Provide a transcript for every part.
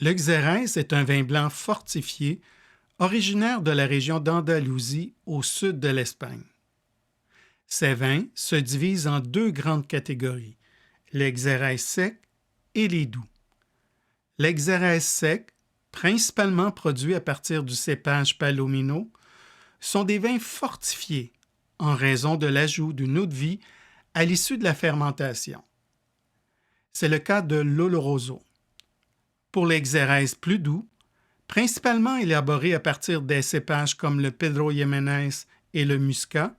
Le Xérès est un vin blanc fortifié, originaire de la région d'Andalousie au sud de l'Espagne. Ces vins se divisent en deux grandes catégories, les Xérès secs et les doux. Les Xérès secs, principalement produits à partir du cépage Palomino, sont des vins fortifiés en raison de l'ajout d'une eau-de-vie à l'issue de la fermentation. C'est le cas de l'Oloroso. Pour les Xérès plus doux, principalement élaborés à partir des cépages comme le Pedro Ximénez et le Muscat,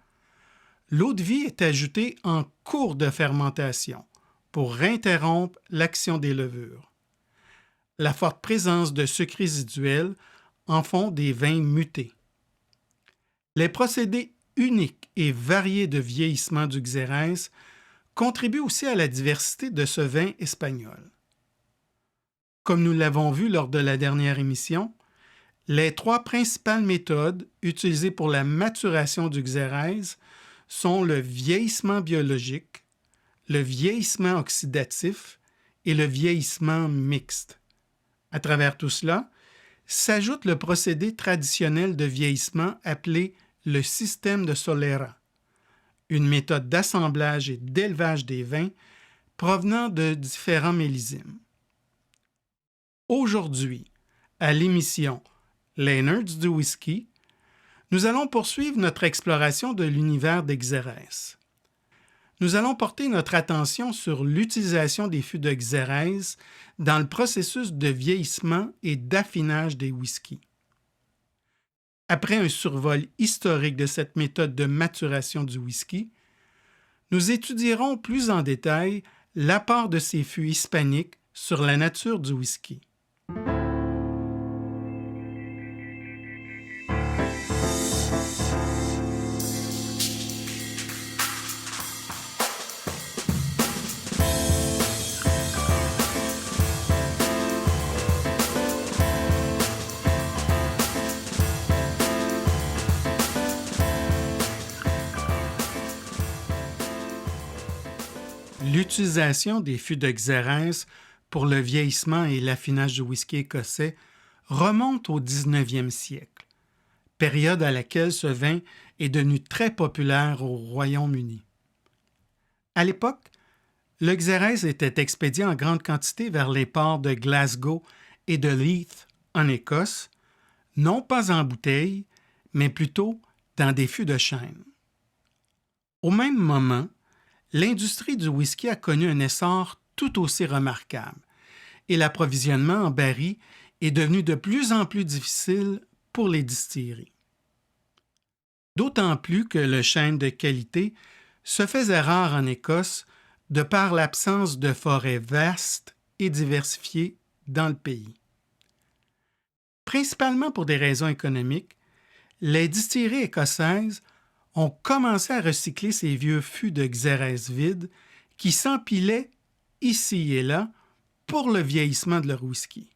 l'eau-de-vie est ajoutée en cours de fermentation pour interrompre l'action des levures. La forte présence de sucres résiduels en font des vins mutés. Les procédés uniques et variés de vieillissement du Xérès contribuent aussi à la diversité de ce vin espagnol. Comme nous l'avons vu lors de la dernière émission, les trois principales méthodes utilisées pour la maturation du Xérès sont le vieillissement biologique, le vieillissement oxydatif et le vieillissement mixte. À travers tout cela, s'ajoute le procédé traditionnel de vieillissement appelé le système de Solera, une méthode d'assemblage et d'élevage des vins provenant de différents millésimes. Aujourd'hui, à l'émission Les Nerds du Whisky, nous allons poursuivre notre exploration de l'univers des Xérès. Nous allons porter notre attention sur l'utilisation des fûts de Xérès dans le processus de vieillissement et d'affinage des whiskies. Après un survol historique de cette méthode de maturation du whisky, nous étudierons plus en détail l'apport de ces fûts hispaniques sur la nature du whisky. L'utilisation des fûts de Xérès pour le vieillissement et l'affinage du whisky écossais remonte au 19e siècle, période à laquelle ce vin est devenu très populaire au Royaume-Uni. À l'époque, le Xérès était expédié en grande quantité vers les ports de Glasgow et de Leith en Écosse, non pas en bouteilles, mais plutôt dans des fûts de chêne. Au même moment, l'industrie du whisky a connu un essor tout aussi remarquable et l'approvisionnement en barils est devenu de plus en plus difficile pour les distilleries. D'autant plus que le chêne de qualité se faisait rare en Écosse de par l'absence de forêts vastes et diversifiées dans le pays. Principalement pour des raisons économiques, les distilleries écossaises ont commencé à recycler ces vieux fûts de Xérès vides qui s'empilaient ici et là pour le vieillissement de leur whisky.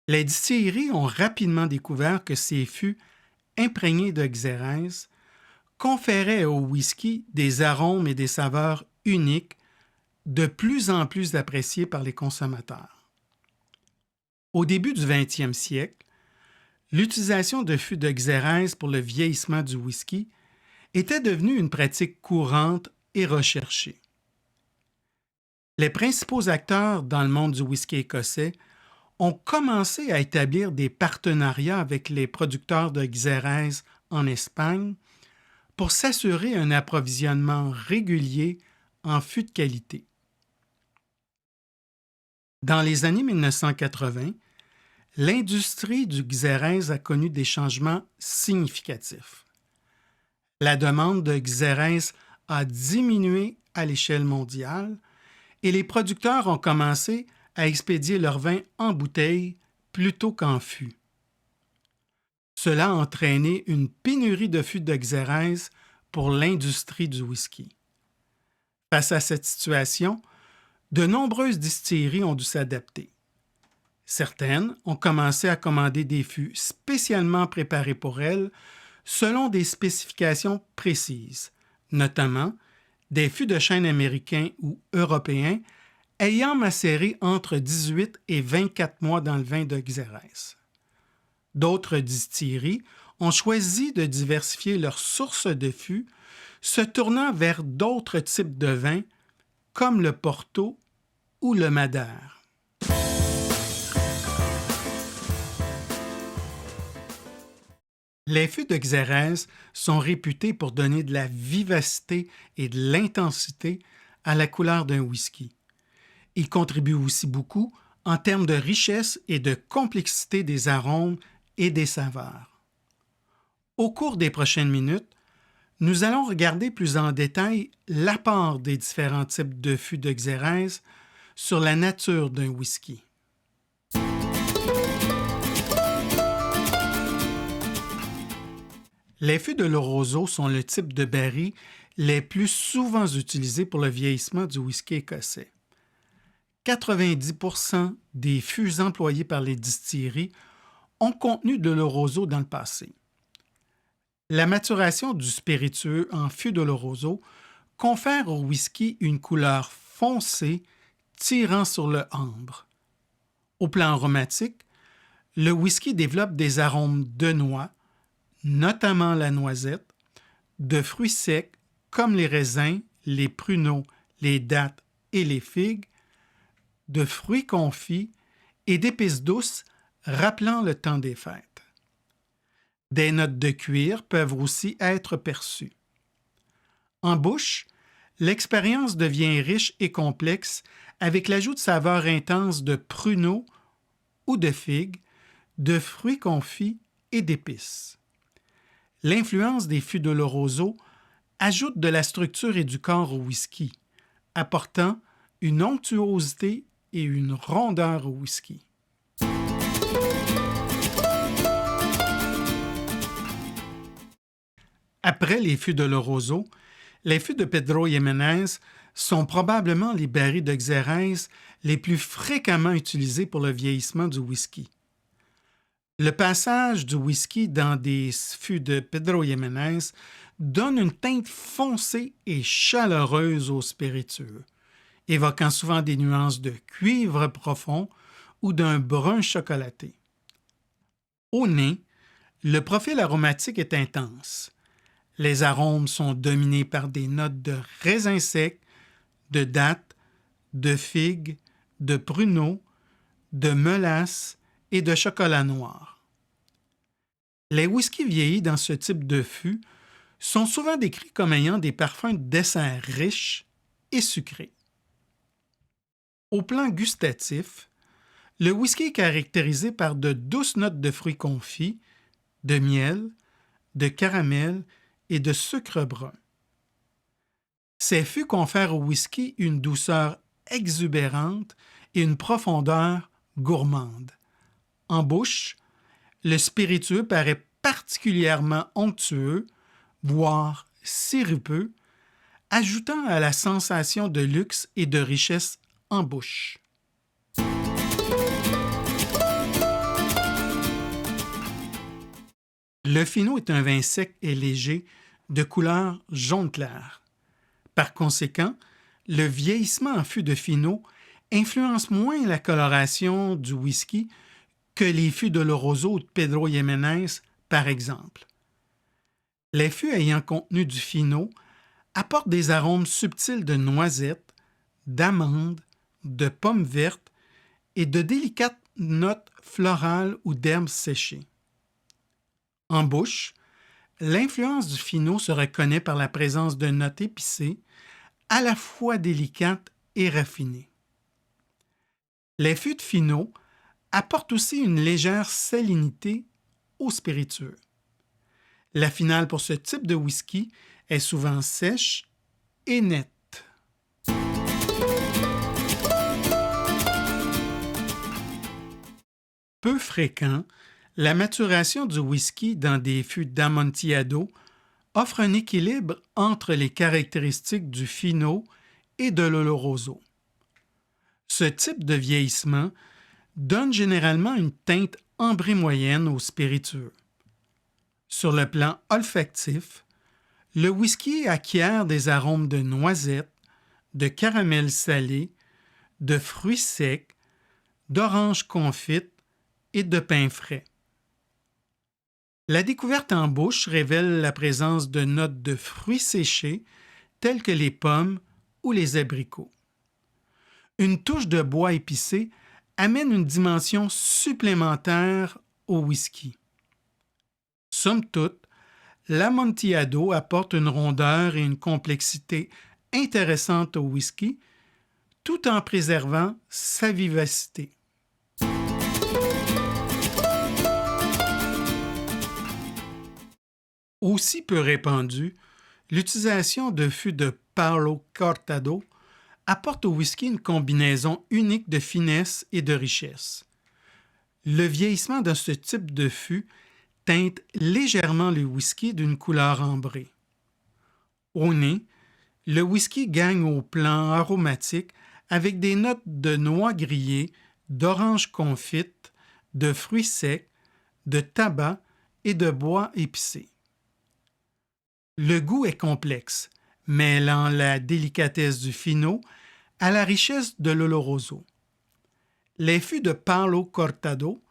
Les distilleries ont rapidement découvert que ces fûts imprégnés de Xérès conféraient au whisky des arômes et des saveurs uniques de plus en plus appréciés par les consommateurs. Au début du 20e siècle, l'utilisation de fûts de Xérès pour le vieillissement du whisky était devenue une pratique courante et recherchée. Les principaux acteurs dans le monde du whisky écossais ont commencé à établir des partenariats avec les producteurs de Xérès en Espagne pour s'assurer un approvisionnement régulier en fûts de qualité. Dans les années 1980, l'industrie du Xérès a connu des changements significatifs. La demande de Xérès a diminué à l'échelle mondiale et les producteurs ont commencé à expédier leur vin en bouteilles plutôt qu'en fûts. Cela a entraîné une pénurie de fûts de Xérès pour l'industrie du whisky. Face à cette situation, de nombreuses distilleries ont dû s'adapter. Certaines ont commencé à commander des fûts spécialement préparés pour elles selon des spécifications précises, notamment des fûts de chêne américains ou européens ayant macéré entre 18 et 24 mois dans le vin de Xérès. D'autres distilleries ont choisi de diversifier leurs sources de fûts, se tournant vers d'autres types de vins comme le Porto ou le Madère. Les fûts de Xérès sont réputés pour donner de la vivacité et de l'intensité à la couleur d'un whisky. Ils contribuent aussi beaucoup en termes de richesse et de complexité des arômes et des saveurs. Au cours des prochaines minutes, nous allons regarder plus en détail l'apport des différents types de fûts de Xérès sur la nature d'un whisky. Les fûts de l'Oroso sont le type de barils les plus souvent utilisés pour le vieillissement du whisky écossais. 90% des fûts employés par les distilleries ont contenu de l'Oroso dans le passé. La maturation du spiritueux en fût de l'Oroso confère au whisky une couleur foncée tirant sur le ambre. Au plan aromatique, le whisky développe des arômes de noix, notamment la noisette, de fruits secs comme les raisins, les pruneaux, les dattes et les figues, de fruits confits et d'épices douces rappelant le temps des fêtes. Des notes de cuir peuvent aussi être perçues. En bouche, l'expérience devient riche et complexe avec l'ajout de saveurs intenses de pruneaux ou de figues, de fruits confits et d'épices. L'influence des fûts de l'Oroso ajoute de la structure et du corps au whisky, apportant une onctuosité et une rondeur au whisky. Après les fûts de l'Oroso, les fûts de Pedro Ximénez sont probablement les barils de Xérès les plus fréquemment utilisés pour le vieillissement du whisky. Le passage du whisky dans des fûts de Pedro Ximénez donne une teinte foncée et chaleureuse au spiritueux, évoquant souvent des nuances de cuivre profond ou d'un brun chocolaté. Au nez, le profil aromatique est intense. Les arômes sont dominés par des notes de raisins secs, de dattes, de figues, de pruneaux, de mélasse et de chocolat noir. Les whiskies vieillis dans ce type de fût sont souvent décrits comme ayant des parfums de dessert riches et sucrés. Au plan gustatif, le whisky est caractérisé par de douces notes de fruits confits, de miel, de caramel et de sucre brun. Ces fûts confèrent au whisky une douceur exubérante et une profondeur gourmande. En bouche, le spiritueux paraît particulièrement onctueux, voire sirupeux, ajoutant à la sensation de luxe et de richesse en bouche. Le Fino est un vin sec et léger de couleur jaune clair. Par conséquent, le vieillissement en fût de Fino influence moins la coloration du whisky que les fûts de l'Oroso ou de Pedro Ximénez, par exemple. Les fûts ayant contenu du Fino apportent des arômes subtils de noisettes, d'amandes, de pommes vertes et de délicates notes florales ou d'herbes séchées. En bouche, l'influence du Fino se reconnaît par la présence de notes épicées, à la fois délicates et raffinées. Les fûts de Fino apportent aussi une légère salinité au spiritueux. La finale pour ce type de whisky est souvent sèche et nette. Peu fréquent, la maturation du whisky dans des fûts d'Amontillado offre un équilibre entre les caractéristiques du Fino et de l'Oloroso. Ce type de vieillissement donne généralement une teinte ambrée moyenne au spiritueux. Sur le plan olfactif, le whisky acquiert des arômes de noisettes, de caramel salé, de fruits secs, d'oranges confites et de pain frais. La découverte en bouche révèle la présence de notes de fruits séchés tels que les pommes ou les abricots. Une touche de bois épicé amène une dimension supplémentaire au whisky. Somme toute, l'Amontillado apporte une rondeur et une complexité intéressantes au whisky, tout en préservant sa vivacité. Aussi peu répandue, l'utilisation de fûts de Palo Cortado apporte au whisky une combinaison unique de finesse et de richesse. Le vieillissement de ce type de fût teinte légèrement le whisky d'une couleur ambrée. Au nez, le whisky gagne au plan aromatique avec des notes de noix grillées, d'oranges confites, de fruits secs, de tabac et de bois épicé. Le goût est complexe, mêlant la délicatesse du Fino à la richesse de l'Oloroso. Les fûts de Palo Cortado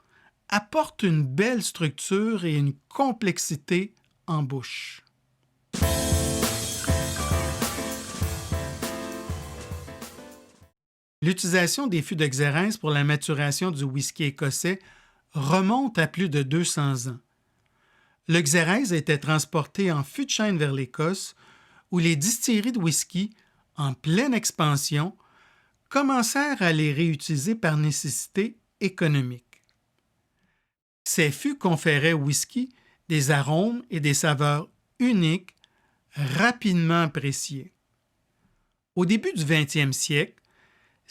apportent une belle structure et une complexité en bouche. L'utilisation des fûts de Xérès pour la maturation du whisky écossais remonte à plus de 200 ans. Le Xérès était transporté en fût de chêne vers l'Écosse, où les distilleries de whisky, en pleine expansion, commencèrent à les réutiliser par nécessité économique. Ces fûts conféraient au whisky des arômes et des saveurs uniques, rapidement appréciés. Au début du 20e siècle,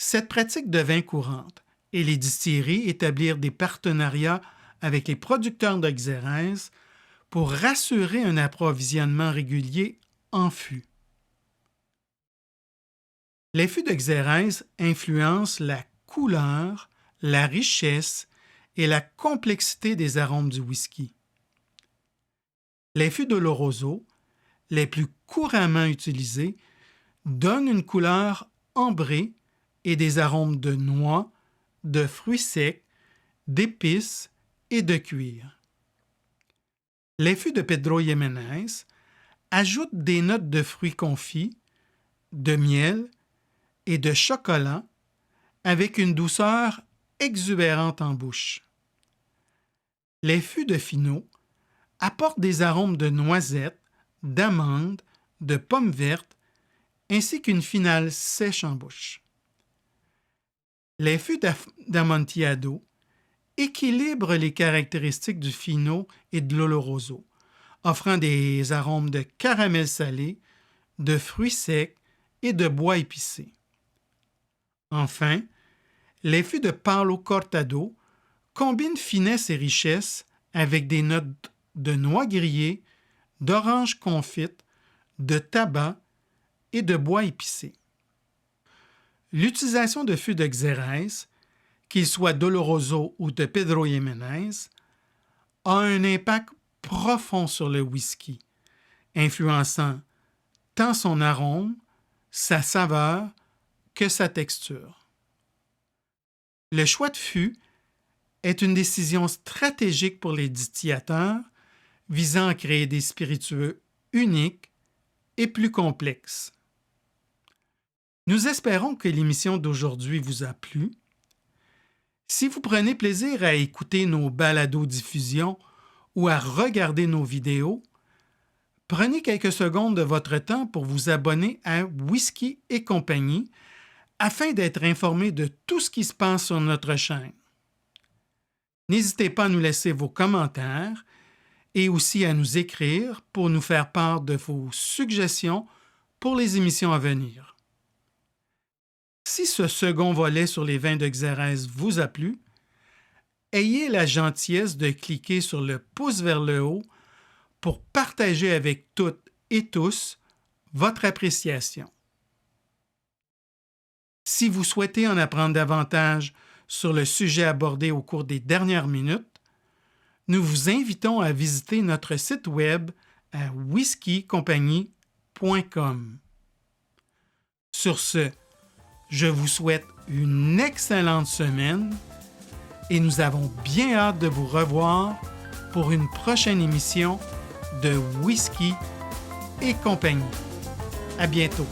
cette pratique devint courante et les distilleries établirent des partenariats avec les producteurs de Xérès pour rassurer un approvisionnement régulier en fûts. Les fûts de Xérès influencent la couleur, la richesse et la complexité des arômes du whisky. Les fûts d'Oloroso, les plus couramment utilisés, donnent une couleur ambrée et des arômes de noix, de fruits secs, d'épices et de cuir. Les fûts de Pedro Ximénez ajoutent des notes de fruits confits, de miel et de chocolat avec une douceur exubérante en bouche. Les fûts de Fino apportent des arômes de noisettes, d'amandes, de pommes vertes ainsi qu'une finale sèche en bouche. Les fûts d'Amontillado équilibrent les caractéristiques du Fino et de l'Oloroso, offrant des arômes de caramel salé, de fruits secs et de bois épicé. Enfin, les fûts de Palo Cortado combinent finesse et richesse avec des notes de noix grillées, d'oranges confites, de tabac et de bois épicé. L'utilisation de fûts de Xérès, qu'ils soient d'Oloroso ou de Pedro Ximénez, a un impact profond sur le whisky, influençant tant son arôme, sa saveur que sa texture. Le choix de fût est une décision stratégique pour les distillateurs visant à créer des spiritueux uniques et plus complexes. Nous espérons que l'émission d'aujourd'hui vous a plu. Si vous prenez plaisir à écouter nos balados-diffusions ou à regarder nos vidéos, prenez quelques secondes de votre temps pour vous abonner à Whisky et compagnie afin d'être informé de tout ce qui se passe sur notre chaîne. N'hésitez pas à nous laisser vos commentaires et aussi à nous écrire pour nous faire part de vos suggestions pour les émissions à venir. Si ce second volet sur les vins de Xérès vous a plu, ayez la gentillesse de cliquer sur le pouce vers le haut pour partager avec toutes et tous votre appréciation. Si vous souhaitez en apprendre davantage sur le sujet abordé au cours des dernières minutes, nous vous invitons à visiter notre site web à whiskycompagnie.com. Sur ce, je vous souhaite une excellente semaine et nous avons bien hâte de vous revoir pour une prochaine émission de Whisky et compagnie. À bientôt.